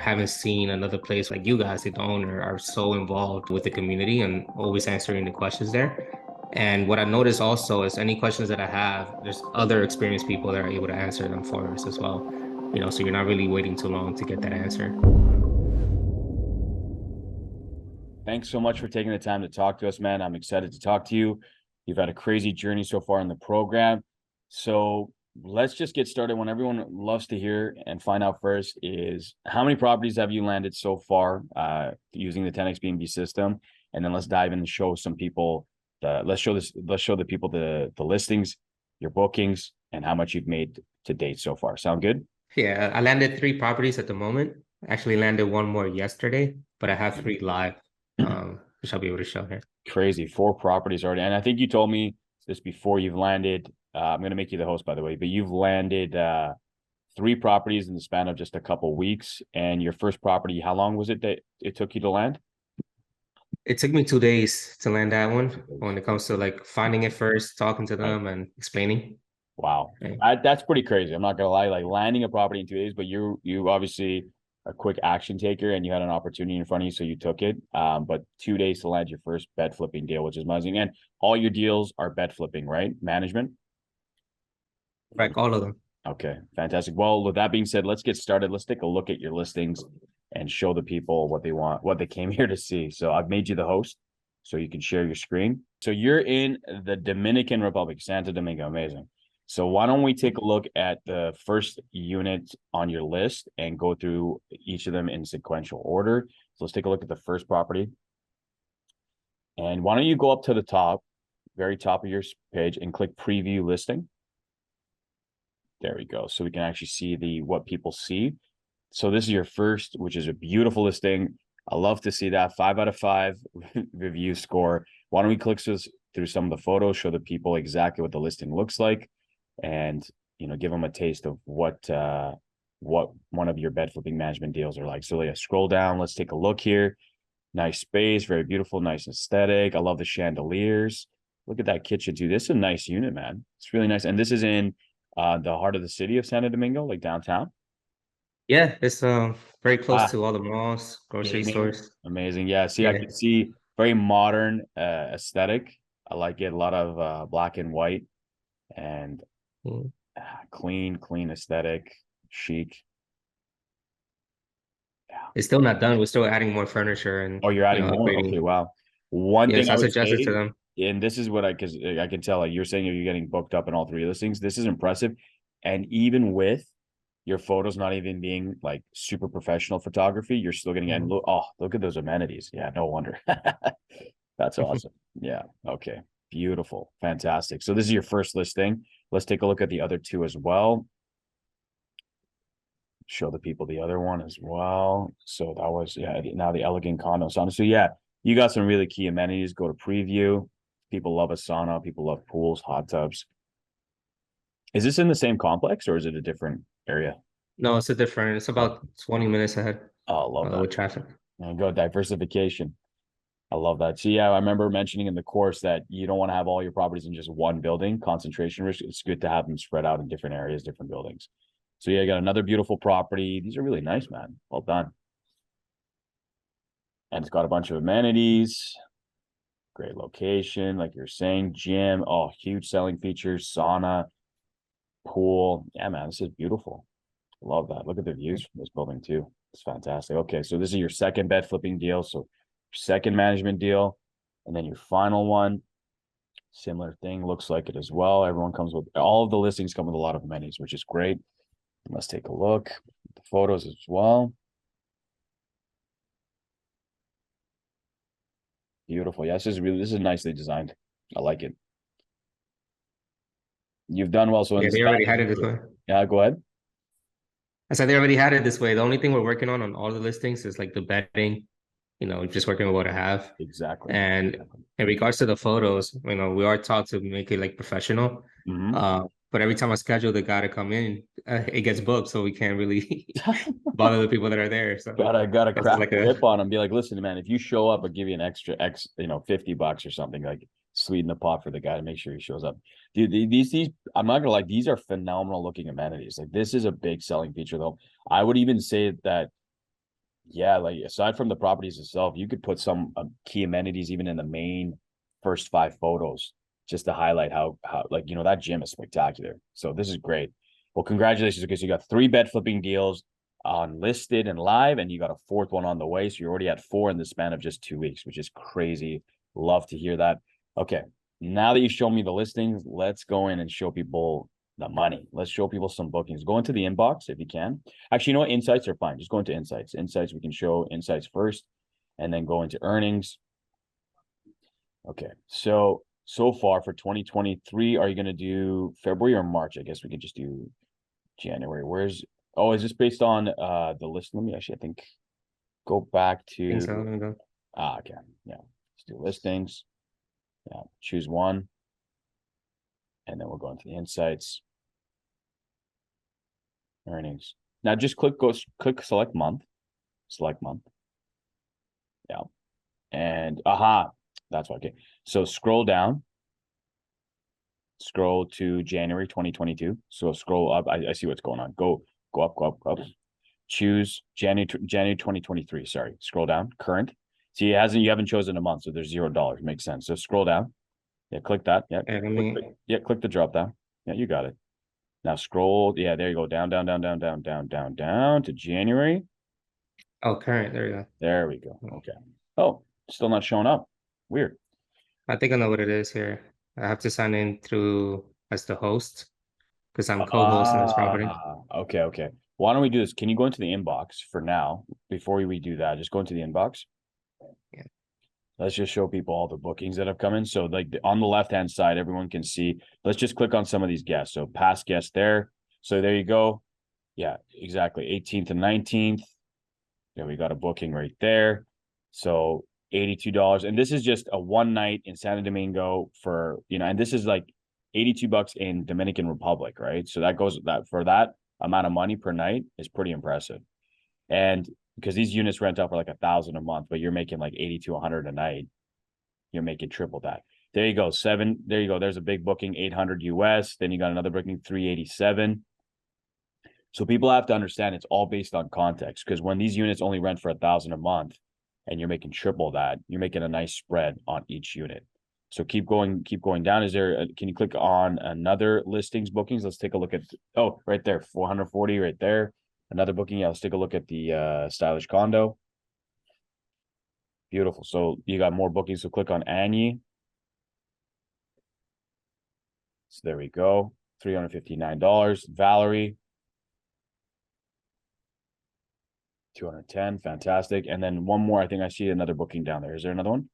haven't seen another place like you guys, the owner, are so involved with the community and always answering the questions there. And what I noticed also is any questions that I have, there's other experienced people that are able to answer them for us as well. So you're not really waiting too long to get that answer. Thanks so much for taking the time to talk to us, man. I'm excited to talk to you. You've had a crazy journey so far in the program. So let's just get started. What everyone loves to hear and find out first is how many properties have you landed so far using the 10x B&B system? And then let's dive in and show some people let's show the people the listings, your bookings, and how much you've made to date so far. Sound good? Yeah, I landed 3 properties at the moment. Actually landed one more yesterday, but I have 3 live, which I'll be able to show here. Crazy. 4 properties already. And I think you told me this before you've landed. I'm going to make you the host, by the way, but you've landed 3 properties in the span of just a couple weeks. And your first property, how long was it that it took you to land? It took me 2 days to land that one when it comes to like finding it first, talking to Right. them and explaining. Wow. Right. That's pretty crazy. I'm not gonna lie, like landing a property in 2 days, but you obviously a quick action taker and you had an opportunity in front of you, so you took it. But 2 days to land your first bed flipping deal, which is amazing. And all your deals are bed flipping, right? Management. Like all of them. Okay, fantastic. Well, with that being said, let's get started. Let's take a look at your listings and show the people what they want, what they came here to see. So I've made you the host so you can share your screen. So you're in the Dominican Republic, Santo Domingo. Amazing. So why don't we take a look at the first unit on your list and go through each of them in sequential order. So let's take a look at the first property. And why don't you go up to the top, very top of your page, and click preview listing. There we go. So we can actually see what people see. So this is your first, which is a beautiful listing. I love to see that 5 out of 5 review score. Why don't we click through some of the photos, show the people exactly what the listing looks like, and give them a taste of what one of your bed flipping management deals are like. So scroll down. Let's take a look here. Nice space, very beautiful, nice aesthetic. I love the chandeliers. Look at that kitchen too. This is a nice unit, man. It's really nice, and this is in the heart of the city of Santo Domingo, like downtown. Yeah, it's very close Ah, to all the malls, grocery gaming, stores. amazing. Yeah, see, I Yeah. can see very modern aesthetic. I like it. A lot of black and white and Mm. clean aesthetic, chic. Yeah. It's still not done. We're still adding more furniture and Oh, you're adding more? Okay, upgrading. wow. One thing Yes, I I would suggested to say, them. and this is what because I can tell, like you're saying you're getting booked up in all 3 listings. This is impressive. And even with your photos not even being like super professional photography, you're still getting and look at those amenities. Yeah, no wonder. That's awesome. Yeah. Okay. Beautiful. Fantastic. So this is your first listing. Let's take a look at the other 2 as well. Show the people the other one as well. So that was, yeah, now the elegant condo sauna. So yeah, you got some really key amenities. Go to preview. People love a sauna. People love pools, hot tubs. Is this in the same complex or is it a different area? No, it's a different. It's Oh, about 20 minutes ahead I love that. with traffic. And go diversification. I love that. So yeah, I remember mentioning in the course that you don't want to have all your properties in just one building, concentration risk. It's good to have them spread out in different areas, different buildings. So yeah, I got another beautiful property. These are really nice, man. Well done. And it's got a bunch of amenities. Great location, like you're saying, gym. Oh, huge selling features, sauna, pool. Yeah, man, this is beautiful. Love that. Look at the views from this building too. It's fantastic. Okay, so this is your second bed flipping deal. So second management deal, and then your final one. Similar thing, looks like it as well. Everyone comes with all of the listings come with a lot of amenities, which is great. Let's take a look at the photos as well. Beautiful. Yeah, this is nicely designed. I like it. You've done well. So in Yeah, the they span already of, had it this way. yeah, go ahead. I said they already had it this way. The only thing we're working on all the listings is like the bedding, just working with what I have. Exactly. And in regards to the photos, we are taught to make it like professional. Mm-hmm. But every time I schedule the guy to come in, it gets booked, so we can't really bother the people that are there. So Gotta that's crack like the a whip on them. Be like, listen, man, if you show up, I'll give you an extra $50 or something, like sweeten the pot for the guy to make sure he shows up. Dude, these I'm not gonna lie, these are phenomenal looking amenities. Like this is a big selling feature though. I would even say that Yeah, like aside from the properties itself, you could put some key amenities even in the main first 5 photos just to highlight how like that gym is spectacular. So this is great. Well, congratulations because you got 3 bed flipping deals on listed and live, and you got a 4th one on the way. So you're already at 4 in the span of just 2 weeks, which is crazy. Love to hear that. Okay, now that you've shown me the listings, let's go in and show people the money. Let's show people some bookings. Go into the inbox if you can. Actually, you know what? Insights are fine. Just go into insights. Insights, we can show insights first and then go into earnings. Okay. So far for 2023, are you going to do February or March? I guess we could just do January. Is this based on the list? Let me actually, I think, go back I think so. to, Let me go. okay. Yeah. Let's do listings. Yeah. Choose one. And then we'll go into the insights, earnings. Now just click select month. Select month. Yeah. And that's why. Okay. So scroll down, scroll to January 2022. So scroll up. I see what's going on. Go up, go up, go up. Choose January 2023. Sorry. Scroll down. Current. See, you haven't chosen a month, so there's $0. Makes sense. So scroll down. Yeah, click that. Yeah. Click the drop down. Yeah, you got it. Now scroll. Yeah, there you go. Down, down, down, down, down, down, down, down to January. Oh, current. There you go. There we go. Okay. Oh, still not showing up. Weird. I think I know what it is here. I have to sign in through as the host because I'm co-hosting this property. Okay, okay. Why don't we do this? Can you go into the inbox for now before we do that? Just go into the inbox. Yeah. Let's just show people all the bookings that have come in. So like on the left-hand side, everyone can see. Let's just click on some of these guests. So past guests there. So there you go. Yeah, exactly. 18th and 19th. Yeah, we got a booking right there. So $82. And this is just a one night in Santo Domingo for, and this is like $82 in Dominican Republic, right? So that for that amount of money per night is pretty impressive. And because these units rent out for like $1,000 a month, but you're making like 80 to 100 a night, you're making triple that. There you go. There you go. There's a big booking, 800 US. Then you got another booking, 387. So people have to understand it's all based on context, because when these units only rent for $1,000 a month and you're making triple that, you're making a nice spread on each unit. So keep going down. Can you click on another listings bookings? Let's take a look at, right there, 440 right there. Another booking. Yeah, let's take a look at the stylish condo. Beautiful. So you got more bookings. So click on Annie. So there we go. $359. Valerie. 210. Fantastic. And then one more. I think I see another booking down there. Is there another one?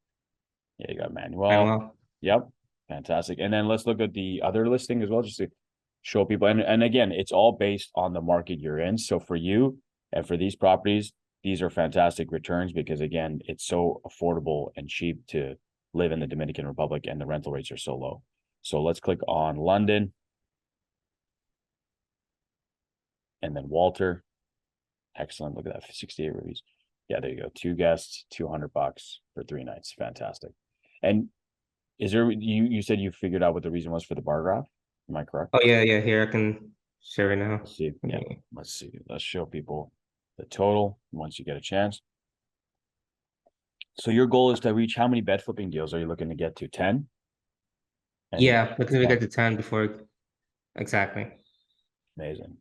Yeah, you got Manuel. Yep. Fantastic. And then let's look at the other listing as well, just to show people. And again, it's all based on the market you're in. So for you and for these properties, these are fantastic returns because, again, it's so affordable and cheap to live in the Dominican Republic and the rental rates are so low. So let's click on London. And then Walter. Excellent. Look at that. 68 reviews. Yeah, there you go. 2 guests, $200 for 3 nights. Fantastic. And is there, you said you figured out what the reason was for the bar graph? Am I correct? Oh, yeah. Here, I can share it now. Let's see. Yeah. Let's see. Let's show people the total once you get a chance. So your goal is to reach how many bed flipping deals are you looking to get to? 10? Yeah, because we get to 10 before. Exactly. Amazing.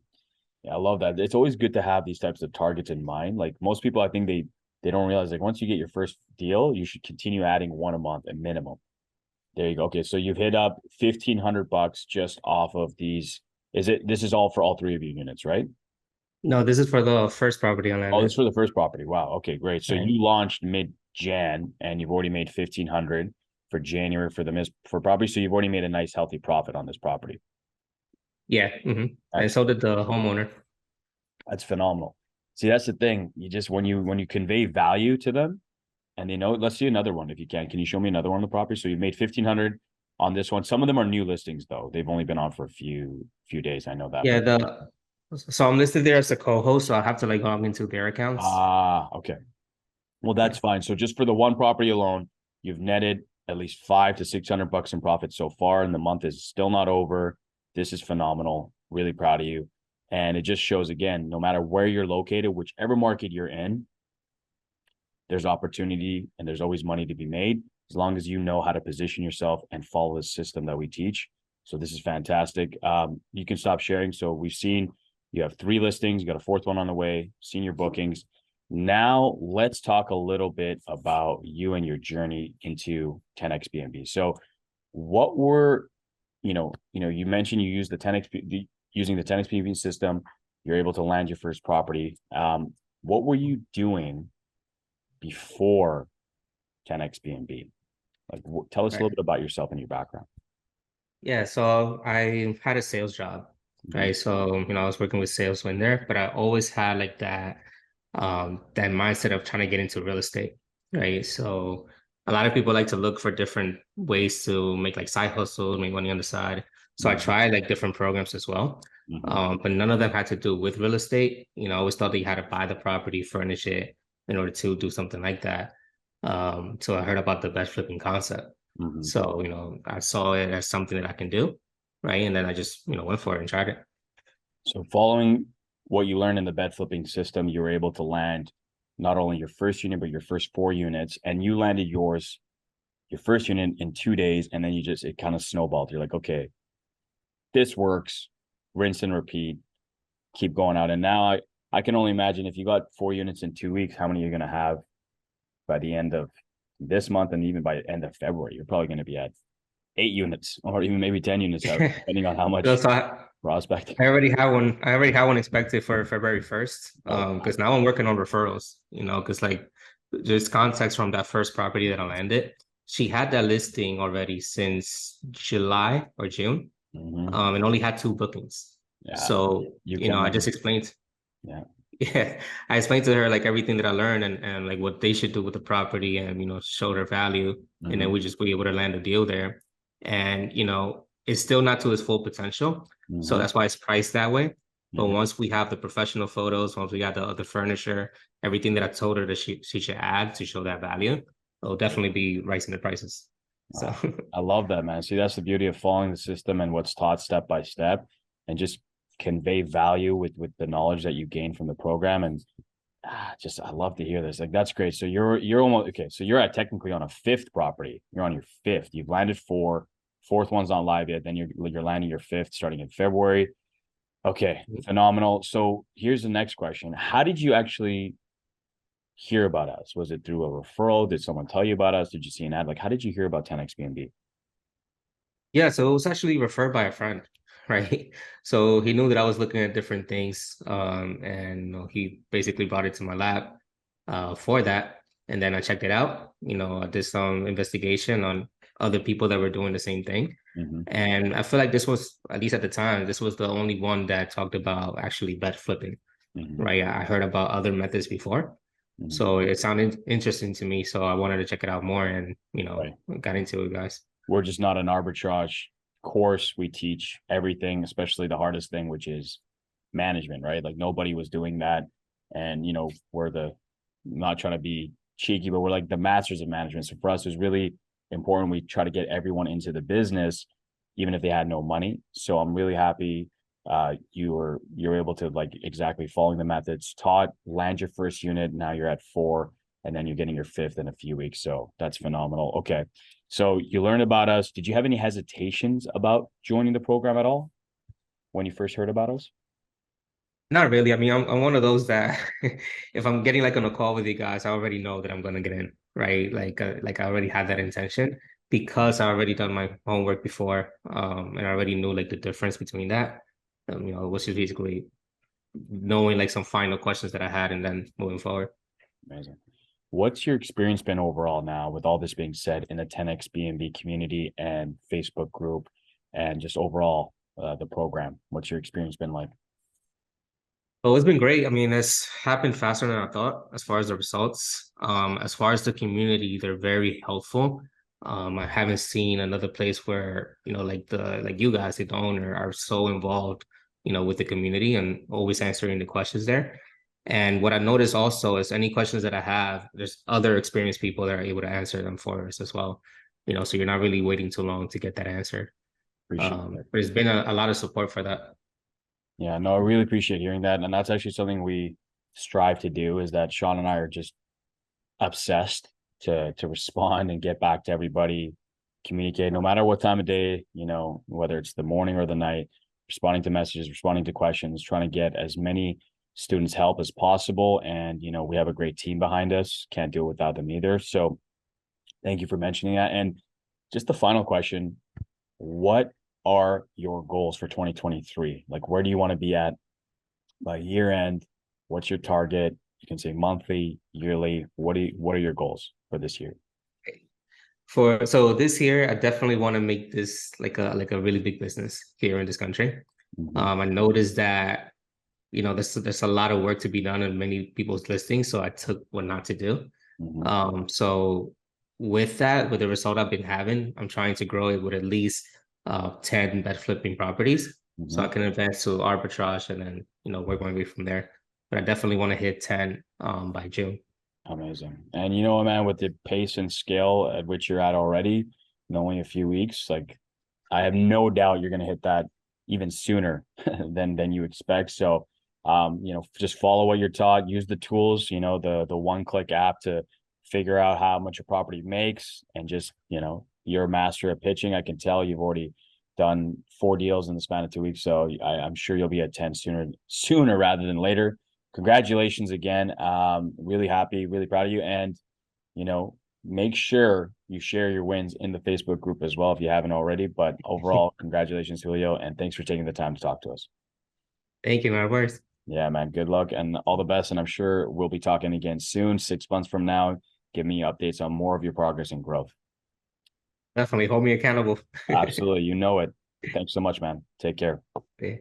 Yeah, I love that. It's always good to have these types of targets in mind. Like most people, I think they don't realize, like, once you get your first deal, you should continue adding one a month at minimum. There you go. Okay, so you've hit up $1,500 just off of these. This is all for all 3 of your units, right? No, this is for the first property on Oh, this is for the first property. Wow. Okay, great. So right. You launched mid-Jan and you've already made $1,500 for January for property. So you've already made a nice healthy profit on this property. Yeah. And so did the homeowner. That's phenomenal. See, that's the thing. You just when you convey value to them and they know, let's see another one if you can. Can you show me another one on the property? So you've made $1,500 on this one. Some of them are new listings though. They've only been on for a few days. I know that. Yeah, so I'm listed there as a co-host, so I'll have to like log into their accounts. Okay. Well, that's fine. So just for the one property alone, you've netted at least $500 to $600 in profit so far, and the month is still not over. This is phenomenal. Really proud of you. And it just shows, again, no matter where you're located, whichever market you're in, there's opportunity and there's always money to be made as long as you know how to position yourself and follow the system that we teach. So this is fantastic. You can stop sharing. So we've seen you have 3 listings, you got a 4th one on the way, seen your bookings. Now let's talk a little bit about you and your journey into 10x B&B. So what were, you mentioned you use the 10x, using the 10x B&B system, you're able to land your first property. What were you doing before 10x B&B? Like, tell us a little bit about yourself and your background. Yeah, so I had a sales job, Mm-hmm. right? So, I was working with sales when there, but I always had like that mindset of trying to get into real estate, right? So a lot of people like to look for different ways to make like side hustles, make money on the side. So I Mm-hmm. tried like different programs as well. Mm-hmm. But none of them had to do with real estate. I always thought that you had to buy the property, furnish it in order to do something like that. So I heard about the bed flipping concept. Mm-hmm. So, I saw it as something that I can do, right? And then I just, went for it and tried it. So following what you learned in the bed flipping system, you were able to land not only your first unit, but your first 4 units, and you landed your first unit in 2 days. And then it kind of snowballed. You're like, okay, this works, rinse and repeat, keep going out. And now I can only imagine if you got 4 units in 2 weeks, how many you're going to have by the end of this month. And even by the end of February, you're probably going to be at 8 units or even maybe 10 units out, depending on how So, much so I, prospecting. I already have one. I already have one expected for February 1st. Oh, Because now I'm working on referrals, because like just context from that first property that I landed. She had that listing already since July or June, mm-hmm. and only had 2 bookings. Yeah, So, you I can, just explained. yeah. Yeah, I explained to her like everything that I learned and like what they should do with the property and show their value. And Mm-hmm. then we just were able to land a deal there. And it's still not to its full potential. So Mm-hmm. that's why it's priced that way. But Mm-hmm. once we have the professional photos, once we got the other furniture, everything that I told her that she should add to show that value, it'll definitely be rising the prices. So I love that, man. See, that's the beauty of following the system and what's taught step by step, and just convey value with the knowledge that you gain from the program. And just I love to hear this. Like, that's great. So you're almost okay. So you're at technically on a 5th property. You're on your 5th. You've landed 4. 4th one's not live yet. Then you're landing your 5th starting in February. Okay, phenomenal. So here's the next question: how did you actually hear about us? Was it through a referral? Did someone tell you about us? Did you see an ad? Like, how did you hear about 10x B&B? yeah, so it was actually referred by a friend, right? So he knew that I was looking at different things, and he basically brought it to my lab, for that, and then I checked it out. I did some investigation on other people that were doing the same thing, Mm-hmm. and I feel like this was, at least at the time, this was the only one that talked about actually bed flipping, Mm-hmm. right? I heard about other methods before, Mm-hmm. so it sounded interesting to me, so I wanted to check it out more, and Right. got into it, guys. We're just not an arbitrage course. We teach everything, especially the hardest thing, which is management, right? Like, nobody was doing that. And, we're not trying to be cheeky, but we're like the masters of management. So for us, it's really important. We try to get everyone into the business, even if they had no money. So I'm really happy you're able to, like, exactly following the methods taught, land your first unit. Now you're at 4, and then you're getting your 5th in a few weeks. So that's phenomenal. Okay. So you learned about us. Did you have any hesitations about joining the program at all when you first heard about us? Not really. I mean, I'm one of those that if I'm getting like on a call with you guys, I already know that I'm gonna get in, right? Like I already had that intention because I already done my homework before, and I already knew like the difference between that, which is basically knowing like some final questions that I had and then moving forward. Amazing. What's your experience been overall now, with all this being said, in the 10x B&B community and Facebook group, and just overall the program? What's your experience been like? Oh, it's been great. I mean, it's happened faster than I thought as far as the results. As far as the community, they're very helpful. I haven't seen another place where, like you guys, the owner, are so involved, with the community and always answering the questions there. And what I noticed also is any questions that I have, there's other experienced people that are able to answer them for us as well. So you're not really waiting too long to get that answer. Appreciate that. But there's been a lot of support for that. Yeah, no, I really appreciate hearing that. And that's actually something we strive to do, is that Sean and I are just obsessed to respond and get back to everybody, communicate no matter what time of day, whether it's the morning or the night, responding to messages, responding to questions, trying to get as many students help as possible. And, we have a great team behind us. Can't do it without them either. So thank you for mentioning that. And just the final question, what are your goals for 2023? Like, where do you want to be at by year end? What's your target? You can say monthly, yearly. What are your goals for this year? So this year, I definitely want to make this like a really big business here in this country. Mm-hmm. I noticed that there's a lot of work to be done on many people's listings, so I took what not to do. Mm-hmm. So with the result I've been having, I'm trying to grow it with at least 10 bed flipping properties, so I Mm-hmm. can advance to arbitrage and then work my way from there. But I definitely want to hit 10 by June. Amazing. And man, with the pace and scale at which you're at already, in only a few weeks, like I have no doubt you're going to hit that even sooner than you expect. So, just follow what you're taught, use the tools, the one-click app to figure out how much a property makes, and just, you're a master at pitching. I can tell you've already done 4 deals in the span of 2 weeks. So I'm sure you'll be at 10 sooner rather than later. Congratulations again. Really happy, really proud of you. And, make sure you share your wins in the Facebook group as well if you haven't already. But overall, congratulations, Julio, and thanks for taking the time to talk to us. Thank you, my words. Yeah, man. Good luck and all the best. And I'm sure we'll be talking again soon, 6 months from now. Give me updates on more of your progress and growth. Definitely hold me accountable. Absolutely. You know it. Thanks so much, man. Take care. Yeah.